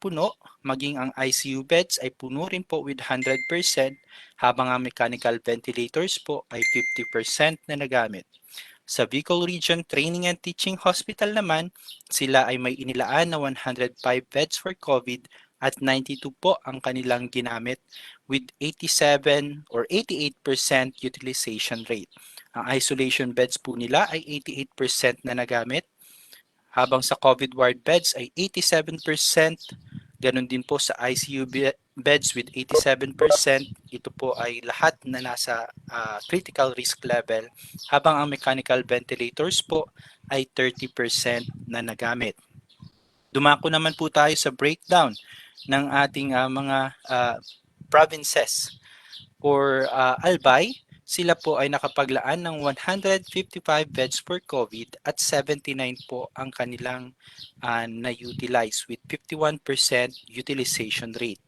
puno, maging ang ICU beds ay puno rin po with 100%, habang ang mechanical ventilators po ay 50% na nagamit. Sa Bicol Region Training and Teaching Hospital naman, sila ay may inilaan na 105 beds for COVID at 92 po ang kanilang ginamit with 87 or 88% utilization rate. Ang isolation beds po nila ay 88% na nagamit, habang sa COVID ward beds ay 87%, ganun din po sa ICU beds with 87%. Ito po ay lahat na nasa critical risk level, habang ang mechanical ventilators po ay 30% na nagamit. Dumako naman po tayo sa breakdown ng ating mga provinces or albay. Sila po ay nakapaglaan ng 155 beds for COVID at 79 po ang kanilang na-utilize with 51% utilization rate.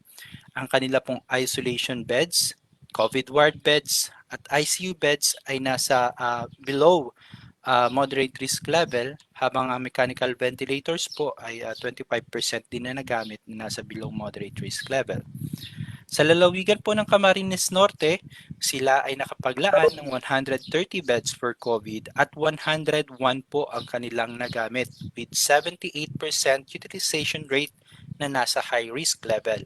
Ang kanila pong isolation beds, COVID ward beds at ICU beds ay nasa below moderate risk level, habang ang mechanical ventilators po ay 25% din na nagamit na nasa below moderate risk level. Sa lalawigan po ng Camarines Norte, sila ay nakapaglaan ng 130 beds for COVID at 101 po ang kanilang nagamit with 78% utilization rate na nasa high risk level.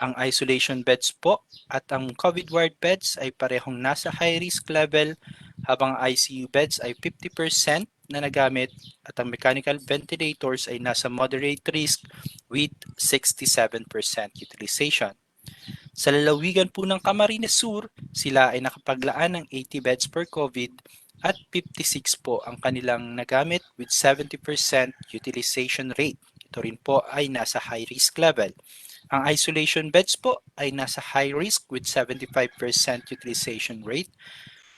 Ang isolation beds po at ang COVID ward beds ay parehong nasa high risk level, habang ICU beds ay 50% na nagamit at ang mechanical ventilators ay nasa moderate risk with 67% utilization. Sa lalawigan po ng Camarines Sur, sila ay nakapaglaan ng 80 beds per COVID at 56 po ang kanilang nagamit with 70% utilization rate. Ito rin po ay nasa high risk level. Ang isolation beds po ay nasa high risk with 75% utilization rate.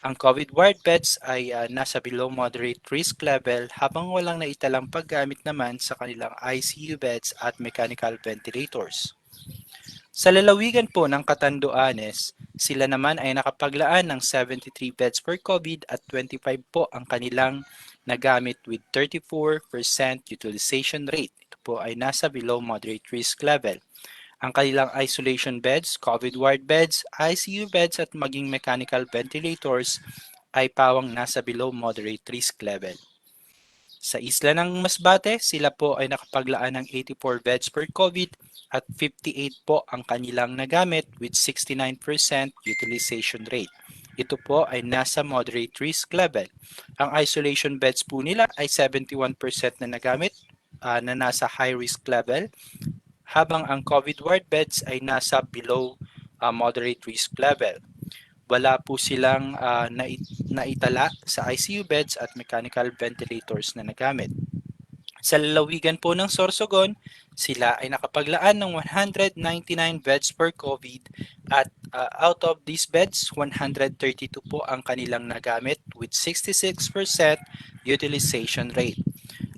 Ang COVID ward beds ay nasa below moderate risk level, habang walang naitalang paggamit naman sa kanilang ICU beds at mechanical ventilators. Sa lalawigan po ng Catanduanes, sila naman ay nakapaglaan ng 73 beds per COVID at 25 po ang kanilang nagamit with 34% utilization rate. Ito po ay nasa below moderate risk level. Ang kanilang isolation beds, COVID ward beds, ICU beds at maging mechanical ventilators ay pawang nasa below moderate risk level. Sa isla ng Masbate, sila po ay nakapaglaan ng 84 beds per COVID at 58 po ang kanilang nagamit with 69% utilization rate. Ito po ay nasa moderate risk level. Ang isolation beds po nila ay 71% na nagamit na nasa high risk level, habang ang COVID ward beds ay nasa below moderate risk level. Wala po silang naitala sa ICU beds at mechanical ventilators na nagamit. Sa lalawigan po ng Sorsogon, sila ay nakapaglaan ng 199 beds per COVID at out of these beds, 132 po ang kanilang nagamit with 66% utilization rate.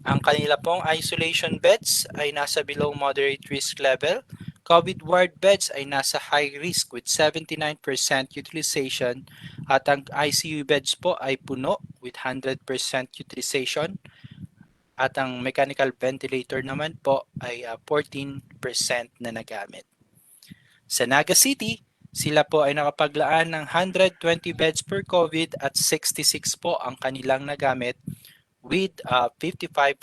Ang kanila pong isolation beds ay nasa below moderate risk level. COVID ward beds ay nasa high risk with 79% utilization, at ang ICU beds po ay puno with 100% utilization, at ang mechanical ventilator naman po ay 14% na nagamit. Sa Naga City, sila po ay nakapaglaan ng 120 beds per COVID at 66 po ang kanilang nagamit with 55%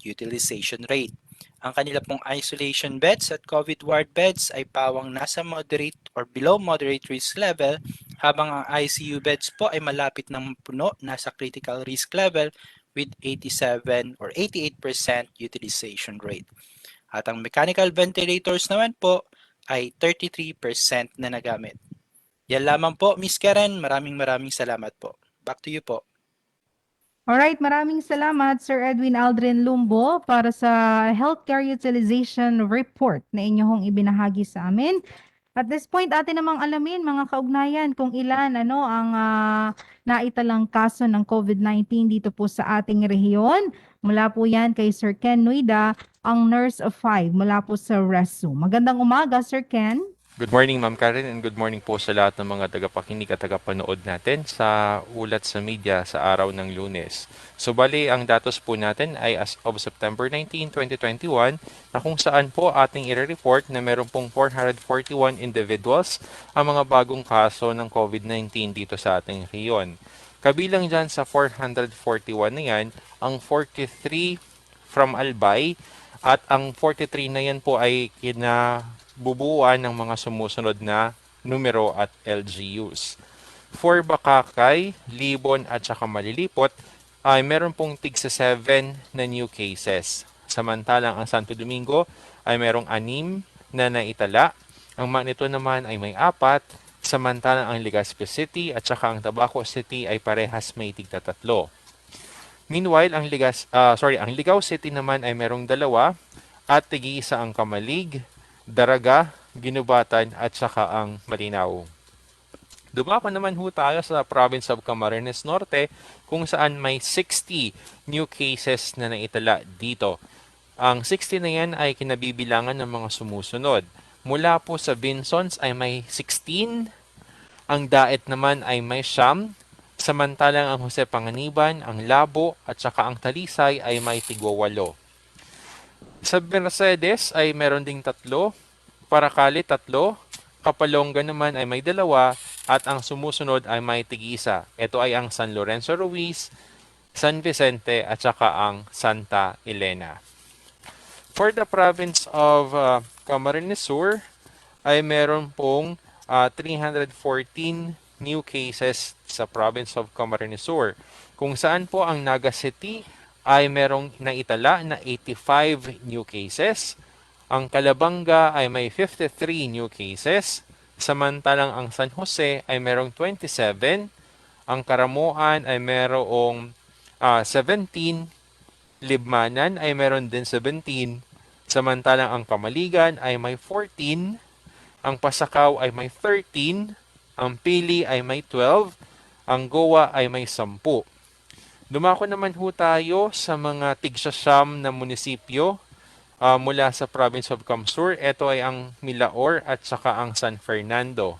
utilization rate. Ang kanila pong isolation beds at COVID ward beds ay pawang nasa moderate or below moderate risk level, habang ang ICU beds po ay malapit ng puno, nasa critical risk level with 87 or 88% utilization rate. At ang mechanical ventilators naman po ay 33% na nagamit. Yan lamang po, Miss Karen. Maraming salamat po. Back to you po. Alright, maraming salamat Sir Edwin Aldrin Lumbo para sa healthcare utilization report na inyong ibinahagi sa amin. At this point, atin namang alamin mga kaugnayan kung ilan ang naitalang kaso ng COVID-19 dito po sa ating rehiyon. Mula po yan kay Sir Ken Nuida, ang nurse of 5 mula po sa RESU. Magandang umaga, Sir Ken. Good morning, Ma'am Karen, and good morning po sa lahat ng mga tagapakinig at tagapanood natin sa ulat sa media sa araw ng Lunes. So, bali, ang datos po natin ay as of September 19, 2021, na kung saan po ating i-report na meron pong 441 individuals ang mga bagong kaso ng COVID-19 dito sa ating rehiyon. Kabilang dyan sa 441 na yan, ang 43 from Albay at ang 43 na yan po ay kinabubuuan ng mga sumusunod na numero at LGUs. For Bakakay, Libon at saka Malilipot ay meron pong tigsa 7 na new cases. Samantalang ang Santo Domingo ay merong 6 na naitala. Ang Manito naman ay may 4, samantalang ang Legazpi City at saka ang Tabaco City ay parehas may tigta 3. Meanwhile, ang Ligao City naman ay merong 2 at tig-isa ang Kamalig, Daraga, Ginubatan at saka ang Malinaw. Dumako naman ho tayo sa province of Camarines Norte kung saan may 60 new cases na naitala dito. Ang 60 na yan ay kinabibilangan ng mga sumusunod. Mula po sa Vinsons ay may 16, ang Daet naman ay may 9, samantalang ang Jose Panganiban, ang Labo at saka ang Talisay ay may tigwa 8. Sa Mercedes ay meron ding 3, Paracali 3, Kapalonga naman ay may 2 at ang sumusunod ay may tig-isa. Ito ay ang San Lorenzo Ruiz, San Vicente at saka ang Santa Elena. For the province of Camarines Sur ay meron pong 314 new cases sa province of Camarines Sur, kung saan po ang Naga City ay merong naitala na 85 new cases. Ang Calabanga ay may 53 new cases, samantalang ang San Jose ay merong 27, ang Karamuan ay merong 17, Libmanan ay meron din 17, samantalang ang Kamaligan ay may 14, ang Pasakaw ay may 13, ang Pili ay may 12, ang Goa ay may 10. Dumako naman ho tayo sa mga tigsasyam na munisipyo mula sa province of Camsur. Ito ay ang Milaor at saka ang San Fernando.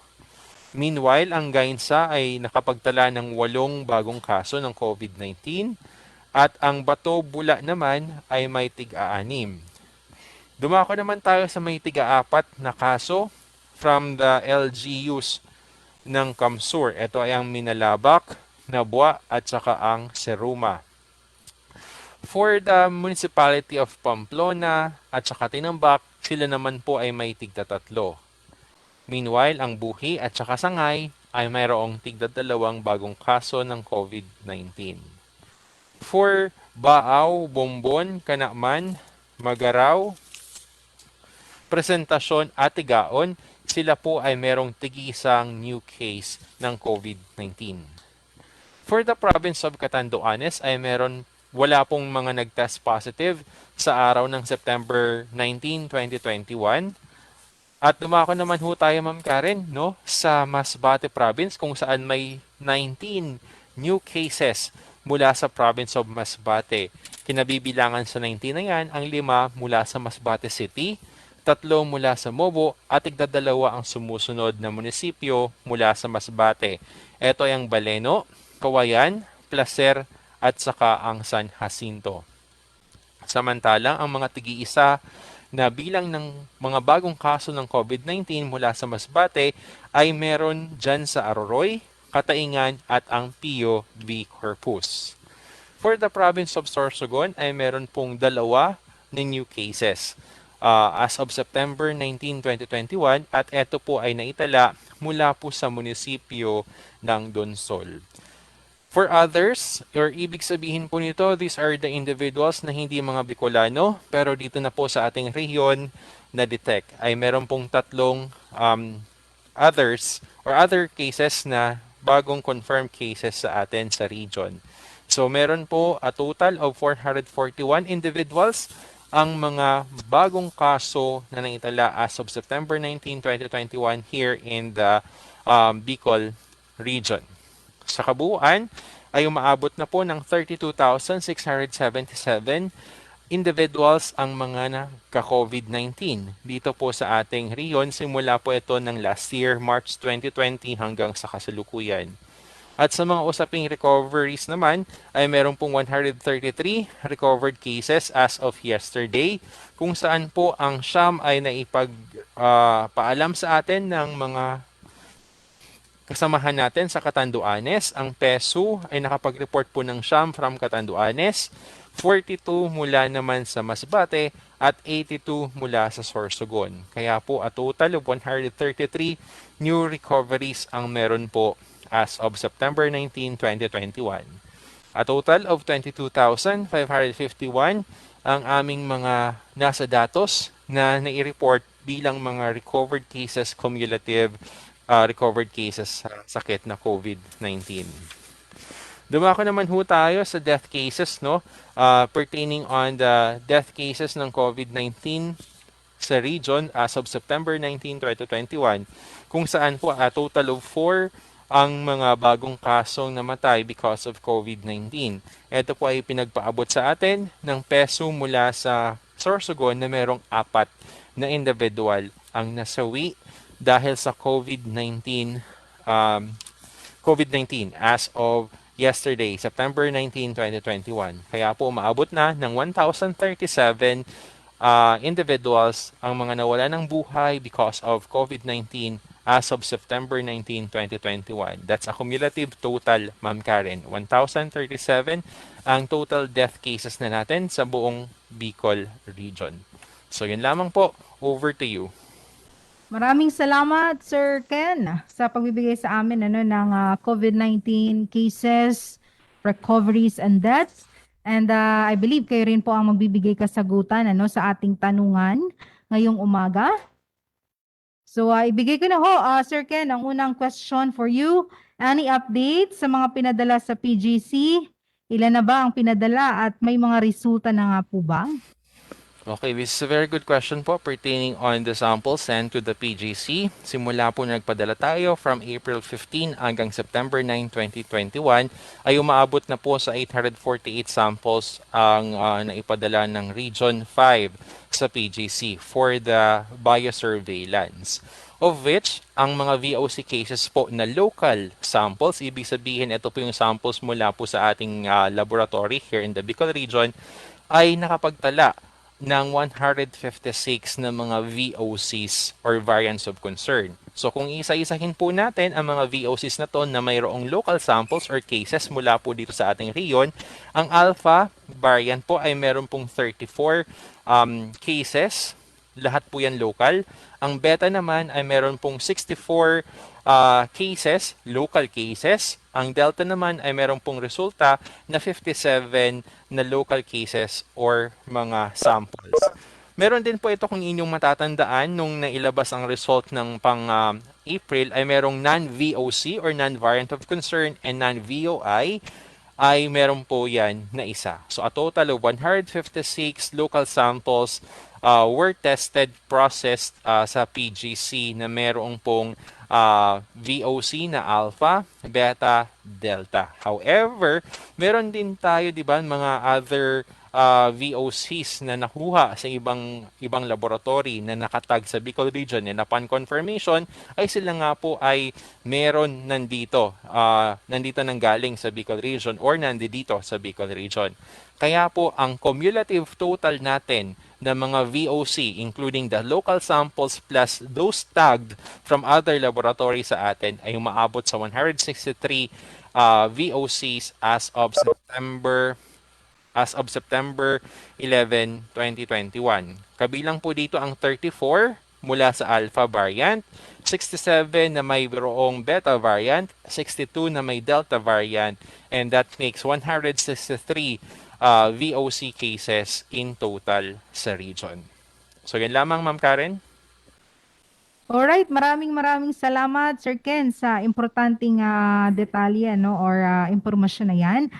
Meanwhile, ang Gainsa ay nakapagtala ng 8 bagong kaso ng COVID-19 at ang Bato Bula naman ay may tig-6. Dumako naman tayo sa may tig-4 na kaso from the LGUs ng Camsur. Ito ay ang Minalabak, Nabua at saka ang Seruma. For the municipality of Pamplona at saka Tinambak, sila naman po ay may tigta 3. Meanwhile, ang Buhi at saka Sangay ay mayroong tigta 2 bagong kaso ng COVID-19. For Baaw, Bombon, Kanakman, Magaraw, Presentasyon at Tigaon, sila po ay merong tig-isang new case ng COVID-19. For the province of Catanduanes ay wala pong mga nag-test positive sa araw ng September 19, 2021. At dumako naman ho tayo, Ma'am Karen, no, sa Masbate province kung saan may 19 new cases mula sa province of Masbate. Kinabibilangan sa 19 na yan, ang 5 mula sa Masbate City, 3 mula sa Mobo at 2 ang sumusunod na munisipyo mula sa Masbate. Ito ay ang Baleno, Kawayan, Placer at saka ang San Jacinto. Samantalang ang mga tig-iisa na bilang ng mga bagong kaso ng COVID-19 mula sa Masbate ay meron dyan sa Aroroy, Kataingan at ang Pio V. Corpus. For the province of Sorsogon ay meron pong 2 na new cases as of September 19, 2021 at ito po ay naitala mula po sa munisipyo ng Donsol. For others, or ibig sabihin po nito, these are the individuals na hindi mga Bicolano, pero dito na po sa ating rehiyon na detect ay meron pong 3 others or other cases na bagong confirmed cases sa atin sa region. So meron po a total of 441 individuals ang mga bagong kaso na naitala as of September 19, 2021 here in the Bicol region. Sa kabuuan ay umaabot na po ng 32,677 individuals ang mga nagka-COVID-19. Dito po sa ating riyon, simula po ito ng last year, March 2020 hanggang sa kasalukuyan. At sa mga usaping recoveries naman ay meron pong 133 recovered cases as of yesterday kung saan po ang siyam ay naipagpaalam sa atin ng mga kasamahan natin sa Catanduanes. Ang PESU ay nakapag-report po ng siyam from Catanduanes, 42 mula naman sa Masbate at 82 mula sa Sorsogon. Kaya po a total of 133 new recoveries ang meron po as of September 19, 2021. A total of 22,551 ang aming mga nasa datos na nai-report bilang mga recovered cases cumulative recovered cases sa sakit na COVID-19. Dumako naman ho tayo sa death cases, no? Pertaining on the death cases ng COVID-19 sa region as of September 19, 2021, kung saan po a total of 4 ang mga bagong kasong namatay because of COVID-19. Ito po ay pinagpaabot sa atin ng PESU mula sa Sorsogon na merong 4 na individual ang nasawi dahil sa COVID-19 as of yesterday, September 19, 2021. Kaya po umaabot na ng 1,037 individuals ang mga nawala ng buhay because of COVID-19 as of September 19, 2021. That's a cumulative total, Ma'am Karen. 1,037 ang total death cases na natin sa buong Bicol region. So yun lamang po. Over to you. Maraming salamat, Sir Ken, sa pagbibigay sa amin ng COVID-19 cases, recoveries, and deaths. And I believe kayo rin po ang magbibigay kasagutan sa ating tanungan ngayong umaga. So ibigay ko na ho, Sir Ken, ang unang question for you. Any update sa mga pinadala sa PGC? Ilan na ba ang pinadala at may mga resulta na nga po ba? Okay, this is a very good question po pertaining on the samples sent to the PGC. Simula po na nagpadala tayo from April 15 hanggang September 9, 2021 ay umaabot na po sa 848 samples ang naipadala ng Region 5 sa PGC for the biosurveillance. Of which, ang mga VOC cases po na local samples, ibig sabihin ito po yung samples mula po sa ating laboratory here in the Bicol region, ay nakapagtala ng 156 na mga VOCs or variants of concern. So kung isa-isahin po natin ang mga VOCs na to na mayroong local samples or cases mula po dito sa ating region, ang alpha variant po ay meron pong 34 cases, lahat po yan local. Ang beta naman ay meron pong 64 cases, local cases. Ang delta naman ay meron pong resulta na 57 na local cases or mga samples. Meron din po ito kung inyong matatandaan nung nailabas ang result ng April ay merong non-VOC or non-variant of concern and non-VOI ay meron po yan na isa. So a total of 156 local samples were tested, processed sa PGC na merong pong VOC na alpha, beta, delta. However, meron din tayo, di ba, mga other VOCs na nakuha sa ibang laboratory na nakatag sa Bicol region and upon confirmation ay sila nga po ay meron nandito nang galing sa Bicol region or nandito sa Bicol region. Kaya po ang cumulative total natin ng mga VOC including the local samples plus those tagged from other laboratories sa atin ay umaabot sa 163 VOCs as of September 11, 2021. Kabilang po dito ang 34 mula sa alpha variant, 67 na may mayroong beta variant, 62 na may delta variant, and that makes 163 VOC cases in total sa region. So yan lamang, Ma'am Karen. Alright, maraming salamat, Sir Ken, sa importanteng detalye or impormasyon na yan.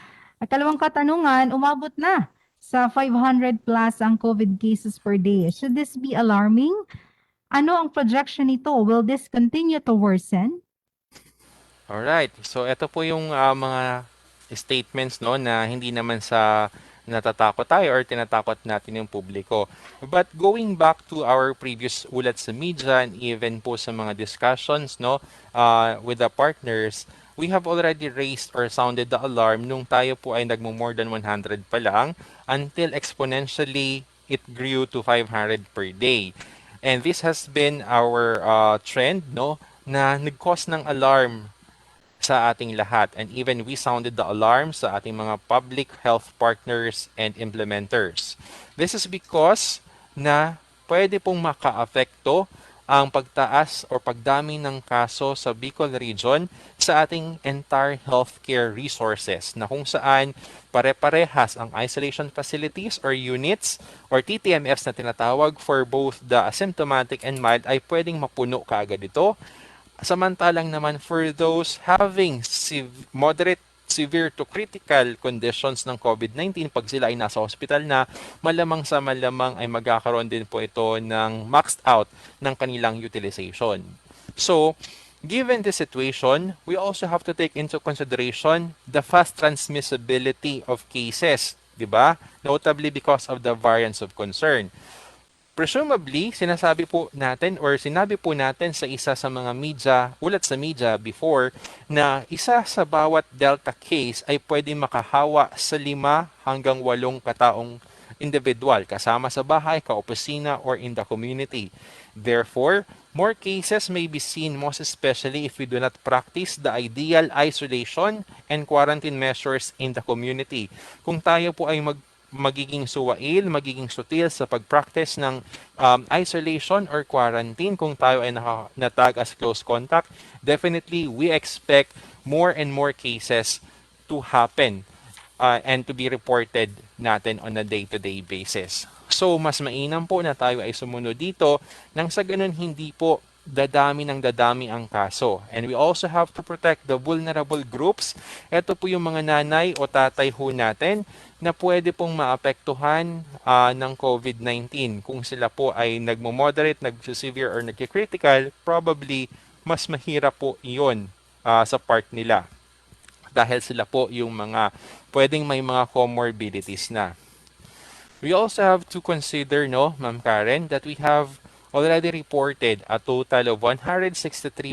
At kalawang katanungan, umabot na sa 500 plus ang COVID cases per day. Should this be alarming? Ano ang projection nito? Will this continue to worsen? Alright, so ito po yung mga statements no na hindi naman sa natatakot tayo or tinatakot natin yung publiko. But going back to our previous ulat sa media and even po sa mga discussions no, with the partners, we have already raised or sounded the alarm nung tayo po ay nagmo-more than 100 pa lang until exponentially it grew to 500 per day. And this has been our trend no, na nag-cause ng alarm sa ating lahat. And even we sounded the alarm sa ating mga public health partners and implementers. This is because na pwede pong maka-apekto ang pagtaas o pagdami ng kaso sa Bicol region sa ating entire healthcare resources na kung saan pare-parehas ang isolation facilities or units or TTMFs na tinatawag for both the asymptomatic and mild ay pwedeng mapuno kaagad ito. Samantalang naman for those having moderate, severe to critical conditions ng COVID-19, pag sila ay nasa hospital na, malamang sa malamang ay magkakaroon din po ito ng maxed out ng kanilang utilization. So, given this situation, we also have to take into consideration the fast transmissibility of cases, di ba? Notably because of the variants of concern. Presumably, sinasabi po natin or sinabi po natin sa isa sa mga media, ulat sa media before, na isa sa bawat Delta case ay pwede makahawa sa 5 hanggang 8 kataong individual kasama sa bahay, kaopisina, or in the community. Therefore, more cases may be seen most especially if we do not practice the ideal isolation and quarantine measures in the community. Kung tayo po ay magiging suwail, magiging sutil sa pag-practice ng isolation or quarantine kung tayo ay natag as close contact, definitely we expect more and more cases to happen and to be reported natin on a day-to-day basis. So, mas mainam po na tayo ay sumunod dito nang sa ganun hindi po dadami ang kaso. And we also have to protect the vulnerable groups. Ito po yung mga nanay o tatay ho natin na pwede pong maapektuhan ng COVID-19. Kung sila po ay nagmo-moderate, nag-severe, or nag-critical, probably mas mahirap po iyon sa part nila. Dahil sila po yung mga pwedeng may mga comorbidities na. We also have to consider, no, Ma'am Karen, that we have already reported a total of 163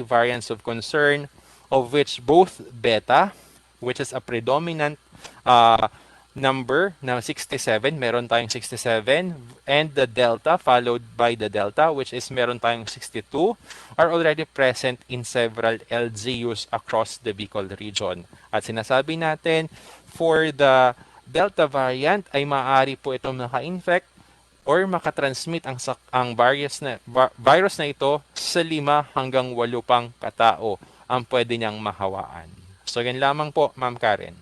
variants of concern, of which both Beta, which is a predominant number na 67, meron tayong 67, and the Delta, followed by the Delta, which is meron tayong 62, are already present in several LGUs across the Bicol region. At sinasabi natin, for the Delta variant ay maaari po itong naka-infect or makatransmit ang virus na ito sa 5 hanggang 8 pang katao ang pwede niyang mahawaan. So, yan lamang po, Ma'am Karen.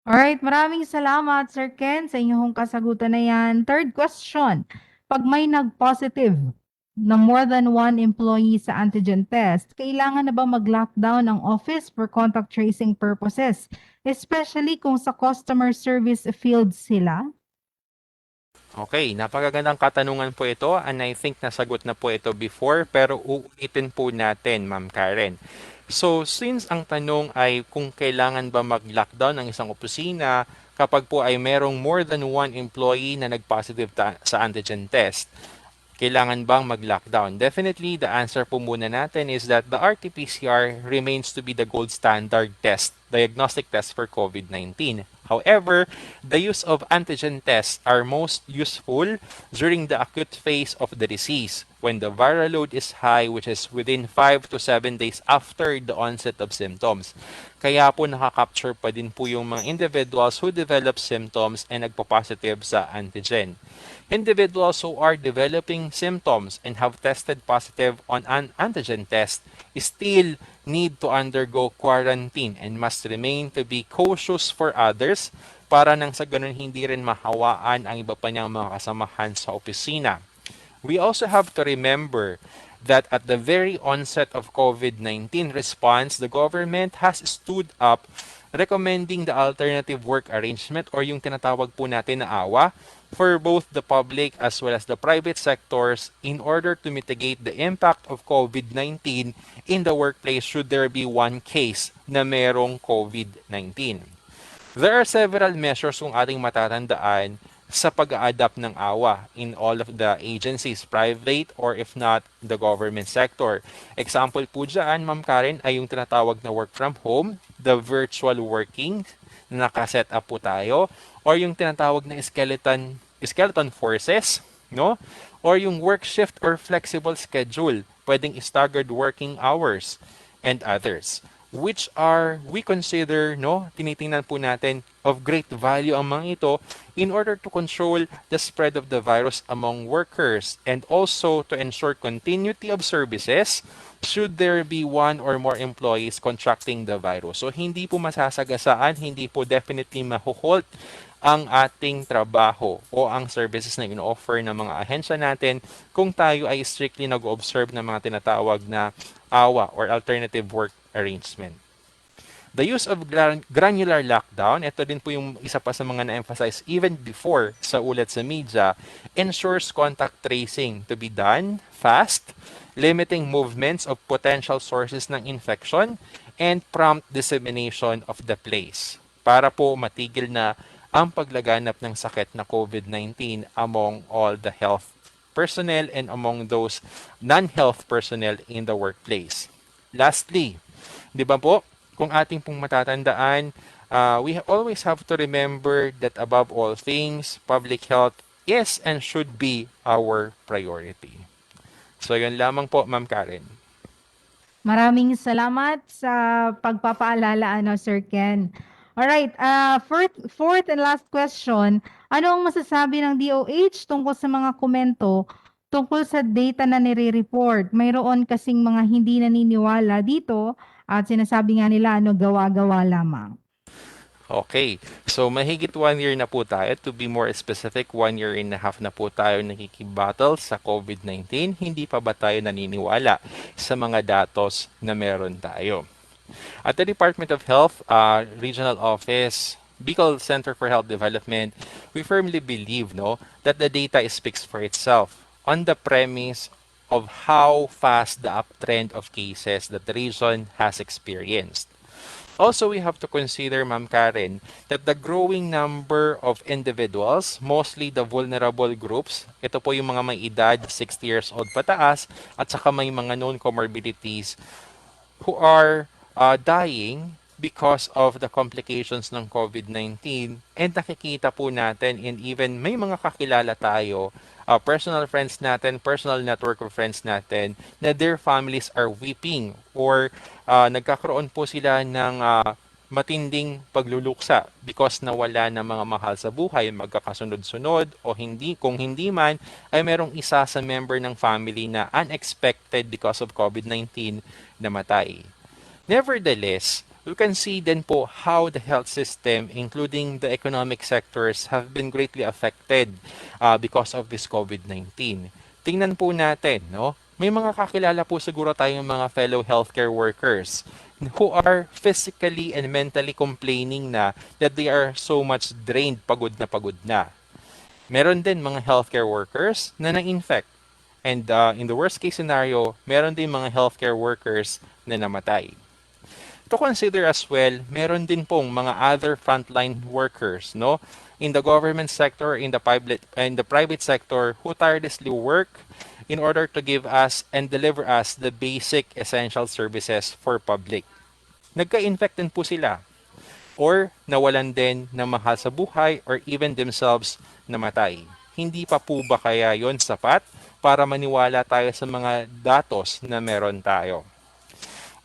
Alright, maraming salamat, Sir Ken, sa inyong kasagutan na yan. Third question, pag may nag-positive na more than one employee sa antigen test, kailangan na ba mag-lockdown ang office for contact tracing purposes, especially kung sa customer service field sila? Okay, napakagandang katanungan po ito and I think nasagot na po ito before pero uulitin po natin, Ma'am Karen. So, since ang tanong ay kung kailangan ba mag-lockdown ng isang opisina kapag po ay merong more than one employee na nag-positive sa antigen test, kailangan bang mag-lockdown? Definitely, the answer po muna natin is that the RT-PCR remains to be the gold standard test, diagnostic test for COVID-19. However, the use of antigen tests are most useful during the acute phase of the disease, when the viral load is high, which is within 5 to 7 days after the onset of symptoms. Kaya po nakakapture pa din po yung mga individuals who develop symptoms and nagpo-positive sa antigen. Individuals who are developing symptoms and have tested positive on an antigen test still need to undergo quarantine and must remain to be cautious for others para nang sa ganun hindi rin mahawaan ang iba pa niyang mga kasamahan sa opisina. We also have to remember that at the very onset of COVID-19 response, the government has stood up recommending the alternative work arrangement or yung tinatawag po natin na AWA for both the public as well as the private sectors in order to mitigate the impact of COVID-19 in the workplace should there be one case na merong COVID-19. There are several measures kung ating matatandaan sa pag-a-adapt ng AWA in all of the agencies, private or if not, the government sector. Example po dyan, Ma'am Karen, ay yung tinatawag na work from home, the virtual working, na nakaset up po tayo, or yung tinatawag na skeleton forces, no? Or yung work shift or flexible schedule, pwedeng staggered working hours, and others, which are we consider, no, tinitingnan po natin of great value ang mga ito in order to control the spread of the virus among workers and also to ensure continuity of services should there be one or more employees contracting the virus. So hindi po masasagasaan, hindi po definitely mahuholt ang ating trabaho o ang services na ino-offer ng mga ahensya natin kung tayo ay strictly nag-observe ng mga tinatawag na AWA or alternative work arrangement. The use of granular lockdown, ito din po yung isa pa sa mga na-emphasize even before sa ulat sa media, ensures contact tracing to be done fast, limiting movements of potential sources ng infection, and prompt dissemination of the place para po matigil na ang paglaganap ng sakit na COVID-19 among all the health personnel and among those non-health personnel in the workplace. Lastly, di ba po, kung ating pong matatandaan, we always have to remember that above all things, public health is and should be our priority. So yun lamang po, Ma'am Karen. Maraming salamat sa pagpapaalala, Sir Ken. Alright, fourth and last question. Ano ang masasabi ng DOH tungkol sa mga komento tungkol sa data na nire-report? Mayroon kasing mga hindi naniniwala dito at sinasabi nga nila gawa-gawa lamang. Okay, so mahigit 1 year na po tayo. To be more specific, 1 year and a half na po tayo nakikibattle sa COVID-19. Hindi pa ba tayo naniniwala sa mga datos na meron tayo? At the Department of Health, Regional Office, Bicol Center for Health Development, we firmly believe that the data speaks for itself on the premise of how fast the uptrend of cases that the region has experienced. Also, we have to consider, Ma'am Karen, that the growing number of individuals, mostly the vulnerable groups, ito po yung mga may edad 60 years old pataas, at saka may mga known comorbidities who are dying because of the complications ng COVID-19. And nakikita po natin, and even may mga kakilala tayo, personal friends natin, personal network of friends natin, na their families are weeping or nagkakaroon po sila ng matinding pagluluksa because nawala ng mga mahal sa buhay, magkakasunod-sunod o hindi, kung hindi man, ay merong isa sa member ng family na unexpected because of COVID-19 namatay. Nevertheless, we can see then po how the health system, including the economic sectors, have been greatly affected because of this COVID-19. Tingnan po natin, may mga kakilala po siguro tayong mga fellow healthcare workers who are physically and mentally complaining na that they are so much drained, pagod na. Meron din mga healthcare workers na na-infect. And in the worst case scenario, meron din mga healthcare workers na namatay. To consider as well, meron din pong mga other frontline workers, in the government sector, in the private sector, who tirelessly work in order to give us and deliver us the basic essential services for public. Nagka-infect din po sila or nawalan din ng mahal sa buhay or even themselves namatay. Hindi pa po ba kaya yon sapat para maniwala tayo sa mga datos na meron tayo?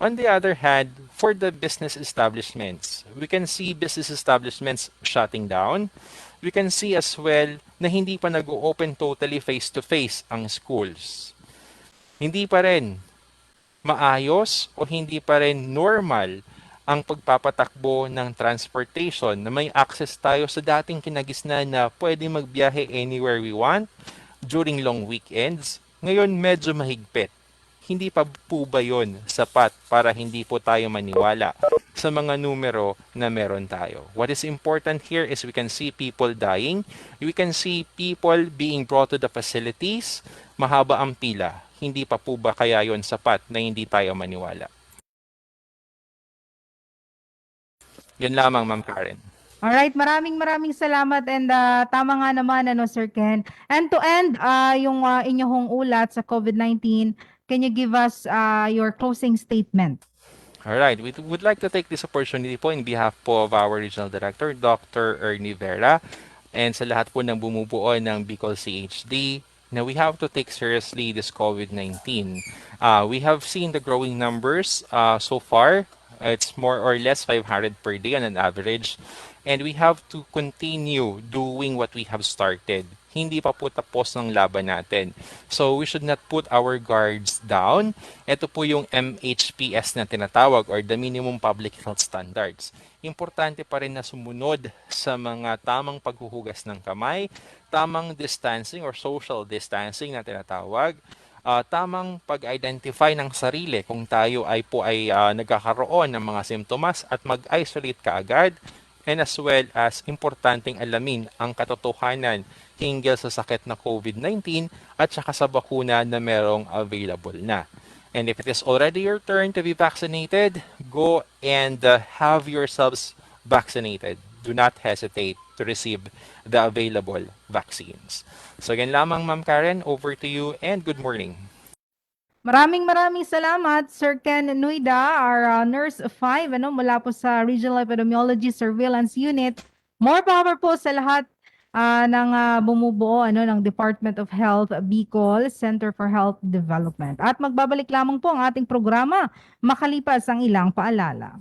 On the other hand, for the business establishments, we can see business establishments shutting down. We can see as well na hindi pa nag-open totally face-to-face ang schools. Hindi pa rin maayos o hindi pa rin normal ang pagpapatakbo ng transportation na may access tayo sa dating kinagisnan na pwede magbiyahe anywhere we want during long weekends. Ngayon medyo mahigpit. Hindi pa po ba yun sapat para hindi po tayo maniwala sa mga numero na meron tayo? What is important here is we can see people dying. We can see people being brought to the facilities. Mahaba ang pila. Hindi pa po ba kaya yun sapat na hindi tayo maniwala? Yun lamang, Ma'am Karen. Alright, maraming salamat and tama nga naman ano Sir Ken. And to end yung inyong ulat sa COVID-19, can you give us your closing statement? All right, we would like to take this opportunity po in behalf po of our Regional Director, Dr. Ernie Vera, and sa lahat po ng bumubuo ng Bicol CHD, na we have to take seriously this COVID-19. We have seen the growing numbers so far. It's more or less 500 per day on an average. And we have to continue doing what we have started. Hindi pa po tapos ng laban natin. So we should not put our guards down. Ito po yung MHPS na tinatawag or the Minimum Public Health Standards. Importante pa rin na sumunod sa mga tamang paghuhugas ng kamay, tamang distancing or social distancing na tinatawag, tamang pag-identify ng sarili kung tayo ay nagkakaroon ng mga simptomas at mag-isolate kaagad, and as well as importanteng alamin ang katotohanan hinggil sa sakit na COVID-19 at saka sa bakuna na merong available na. And if it is already your turn to be vaccinated, go and have yourselves vaccinated. Do not hesitate to receive the available vaccines. So again lamang, Ma'am Karen, over to you and good morning. Maraming salamat Sir Ken Nuida, our Nurse 5 mula po sa Regional Epidemiology Surveillance Unit. More power po sa lahat ng bumubuo ng Department of Health Bicol Center for Health Development. At magbabalik lamang po ang ating programa makalipas ang ilang paalala.